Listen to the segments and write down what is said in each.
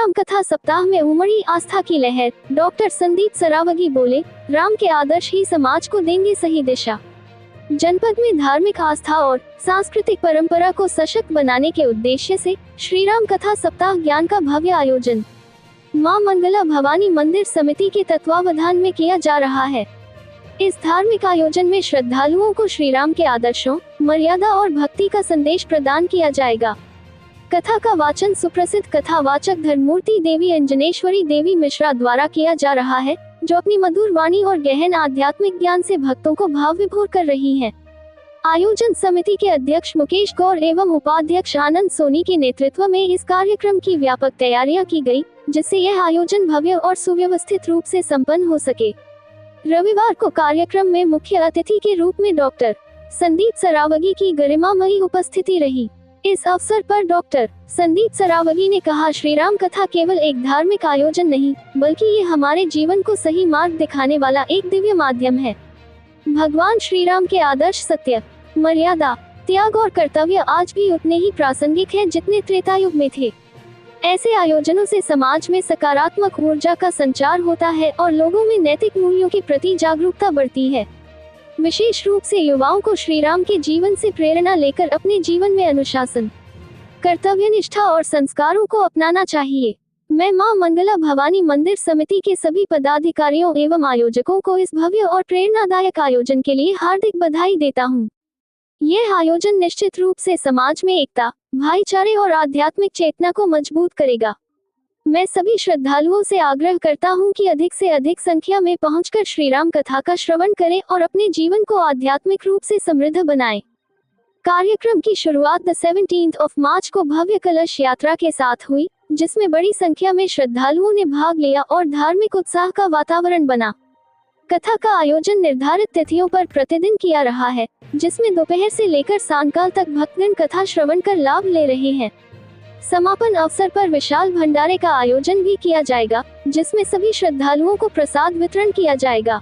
राम कथा सप्ताह में उमड़ी आस्था की लहर। डॉक्टर संदीप सरावगी बोले, राम के आदर्श ही समाज को देंगे सही दिशा। जनपद में धार्मिक आस्था और सांस्कृतिक परंपरा को सशक्त बनाने के उद्देश्य से श्री राम कथा सप्ताह ज्ञान का भव्य आयोजन मां मंगला भवानी मंदिर समिति के तत्वावधान में किया जा रहा है। इस धार्मिक आयोजन में श्रद्धालुओं को श्री राम के आदर्शों, मर्यादा और भक्ति का संदेश प्रदान किया जाएगा। कथा का वाचन सुप्रसिद्ध कथावाचक धर्ममूर्ति देवी अंजनेश्वरी देवी मिश्रा द्वारा किया जा रहा है, जो अपनी मधुर वाणी और गहन आध्यात्मिक ज्ञान से भक्तों को भाव विभोर कर रही हैं। आयोजन समिति के अध्यक्ष मुकेश गौर एवं उपाध्यक्ष आनंद सोनी के नेतृत्व में इस कार्यक्रम की व्यापक तैयारियां की गई, जिससे यह आयोजन भव्य और सुव्यवस्थित रूप से संपन्न हो सके। रविवार को कार्यक्रम में मुख्य अतिथि के रूप में डॉक्टर संदीप सरावगी की गरिमामयी उपस्थिति रही। इस अवसर पर डॉक्टर संदीप सरावगी ने कहा, श्री राम कथा केवल एक धार्मिक आयोजन नहीं, बल्कि ये हमारे जीवन को सही मार्ग दिखाने वाला एक दिव्य माध्यम है। भगवान श्री राम के आदर्श सत्य, मर्यादा, त्याग और कर्तव्य आज भी उतने ही प्रासंगिक हैं जितने त्रेता युग में थे। ऐसे आयोजनों से समाज में सकारात्मक ऊर्जा का संचार होता है और लोगों में नैतिक मूल्यों के प्रति जागरूकता बढ़ती है। विशेष रूप से युवाओं को श्री राम के जीवन से प्रेरणा लेकर अपने जीवन में अनुशासन, कर्तव्यनिष्ठा और संस्कारों को अपनाना चाहिए। मैं मां मंगला भवानी मंदिर समिति के सभी पदाधिकारियों एवं आयोजकों को इस भव्य और प्रेरणादायक आयोजन के लिए हार्दिक बधाई देता हूं। यह आयोजन निश्चित रूप से समाज में एकता, भाईचारे और आध्यात्मिक चेतना को मजबूत करेगा। मैं सभी श्रद्धालुओं से आग्रह करता हूं कि अधिक से अधिक संख्या में पहुंचकर श्री राम कथा का श्रवण करें और अपने जीवन को आध्यात्मिक रूप से समृद्ध बनाएं। कार्यक्रम की शुरुआत 17 मार्च को भव्य कलश यात्रा के साथ हुई, जिसमें बड़ी संख्या में श्रद्धालुओं ने भाग लिया और धार्मिक उत्साह का वातावरण बना। कथा का आयोजन निर्धारित तिथियों पर प्रतिदिन किया रहा है, जिसमें दोपहर से लेकर सायंकाल तक भक्तगण कथा श्रवण कर लाभ ले रहे हैं। समापन अवसर पर विशाल भंडारे का आयोजन भी किया जाएगा, जिसमें सभी श्रद्धालुओं को प्रसाद वितरण किया जाएगा।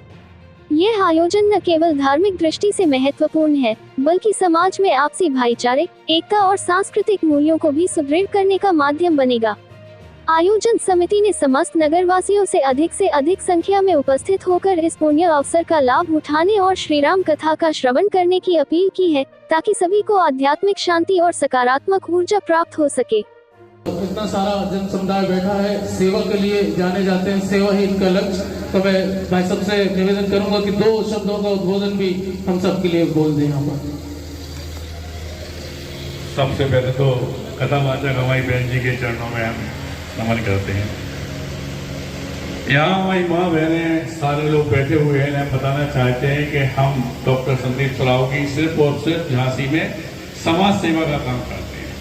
यह आयोजन न केवल धार्मिक दृष्टि से महत्वपूर्ण है, बल्कि समाज में आपसी भाईचारे, एकता और सांस्कृतिक मूल्यों को भी सुदृढ़ करने का माध्यम बनेगा। आयोजन समिति ने समस्त नगरवासियों से अधिक संख्या में उपस्थित होकर इस पुण्य अवसर का लाभ उठाने और श्री राम कथा का श्रवण करने की अपील की है, ताकि सभी को आध्यात्मिक शांति और सकारात्मक ऊर्जा प्राप्त हो सके। इतना सारा जन समुदाय बैठा है, सेवा के लिए जाने जाते हैं, सेवा ही इनका लक्ष्य। तो मैं भाई सबसे निवेदन करूंगा कि 2 शब्दों का उद्बोधन भी हम सबके लिए बोल दें। यहाँ पर सबसे पहले तो कथावाचक हमारी बहन जी के चरणों में हम नमन करते हैं। यहाँ हमारी माँ बहनें सारे लोग बैठे हुए हैं, हम बताना चाहते हैं कि हम डॉक्टर संदीप सरावगी सिर्फ और सिर्फ झांसी में समाज सेवा का काम करते हैं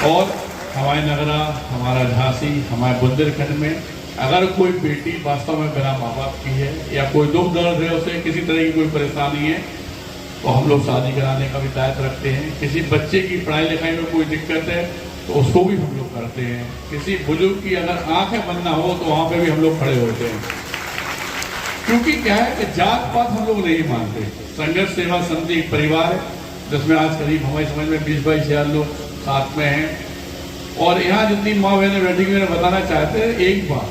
और हमारे नगरा, हमारा झांसी, हमारे बुंदेलखंड में अगर कोई बेटी वास्तव में बिना माँ बाप की है या कोई दुख दर्द है, उसे किसी तरह की कोई परेशानी है, तो हम लोग शादी कराने का भी दायित्व रखते हैं। किसी बच्चे की पढ़ाई लिखाई में कोई दिक्कत है तो उसको भी हम लोग करते हैं। किसी बुजुर्ग की अगर आंखें बंद ना हो तो वहां पे भी हम लोग खड़े होते हैं, क्योंकि क्या है कि जात पात हम लोग नहीं मानते। संघर्ष सेवा समिति एक परिवार है, जिसमें आज करीब हमारी समझ में 20-22 हजार लोग साथ में हैं। और यहाँ जितनी माँ बहनें बैठी हुई बताना चाहते हैं, एक बार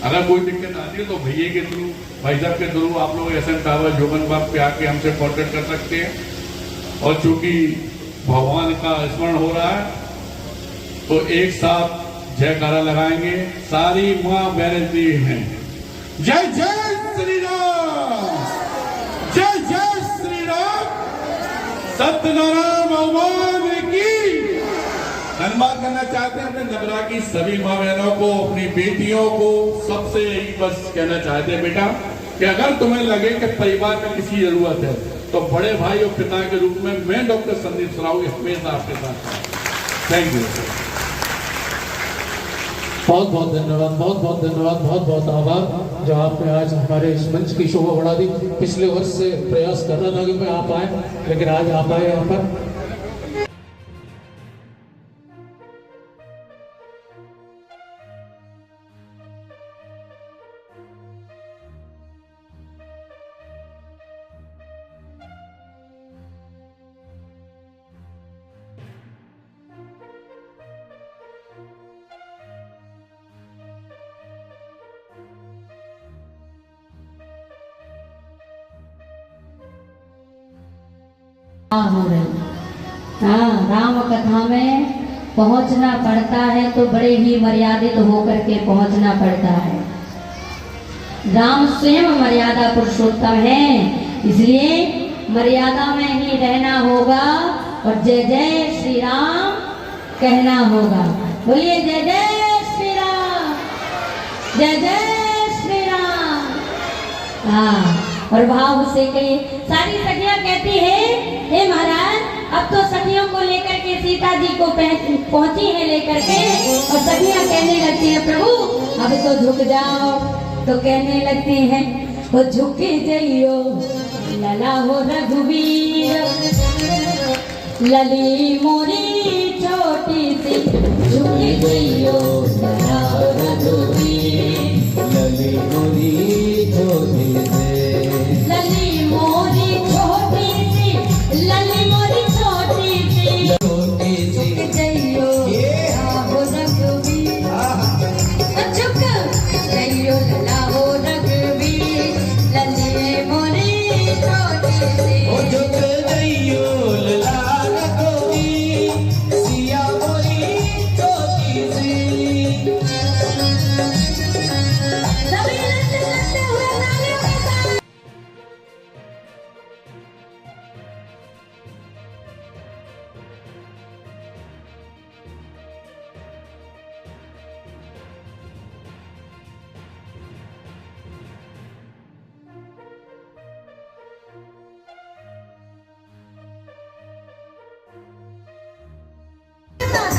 अगर कोई दिक्कत आती है तो भैया के थ्रू, भाई साहब के थ्रू आप लोग एसएन टावर जोगनबाग पे आके हमसे कॉन्टेक्ट कर सकते हैं। और चूंकि भगवान का स्मरण हो रहा है तो एक साथ जयकारा लगाएंगे। सारी माँ बहनें दी हैं, जय जय श्री राम, जय जय श्री राम, सत्यनारायण भगवान की। धन्यवाद करना चाहते हैं अपने नगरा की सभी माँ बहनों को, अपनी बेटियों को। सबसे यही बस कहना चाहते हैं बेटा कि अगर तुम्हें लगे कि परिवार में किसी जरूरत है तो बड़े भाई और पिता के रूप में मैं डॉक्टर संदीप सरावगी हमेशा आपके साथ। Thank you. बहुत बहुत धन्यवाद, बहुत बहुत धन्यवाद, बहुत बहुत आभार जो आपने आज हमारे इस मंच की शोभा बढ़ा दी। पिछले वर्ष से प्रयास कर रहा था कि मैं आप आए, लेकिन आज आप आए यहाँ पर। हो रही। हाँ, राम कथा में पहुंचना पड़ता है तो बड़े ही मर्यादित होकर के पहुंचना पड़ता है। राम स्वयं मर्यादा पुरुषोत्तम है, इसलिए मर्यादा में ही रहना होगा और जय जय श्री राम कहना होगा। बोलिए जय जय श्री राम, जय जय श्री राम। हाँ, और भाव से कही सारी सखियां कहती है, हे महाराज अब तो सखियों को लेकर के सीता जी को पहुंची है लेकर के, और सखियां कहने लगती है प्रभु अब तो झुक जाओ। तो कहने लगती हैं वो झुके जइयो लला हो रघुवीर, लली मोरी छोटी सी झुके जइयो लला हो रघुवीर, लली मोरी छोटी से, लली मोरी छोटी सी, लली मोरी छोटी सी, छोटी सी झुक जइयो लला हो रघुवीर, झुक जइयो लला हो रघुवीर, लली मोरी छोटी सी, ओ झुक जइयो लाल गोरी, सिया मोरी छोटी सी। सभी नृत्य करते हुए तालियों के साथ।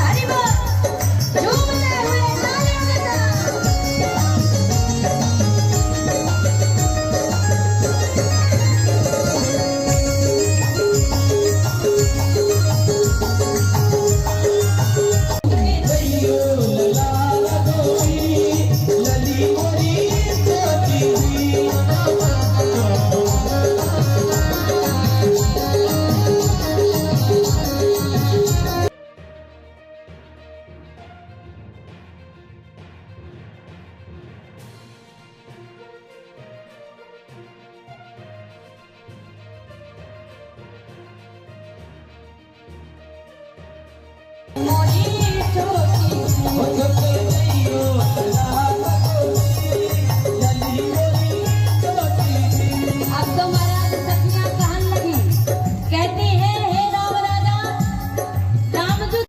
हरि बोल, झूमते हुए तालियों के साथ। जइयो लाल गोरी, लली मोरी छोटी सी। मोरी छोटी सी, ओ झुक जइयो लाल गोरी, लली मोरी छोटी सी। अब तो महाराज सखियां कहन लगी, कहती है हे राम राजा राम जो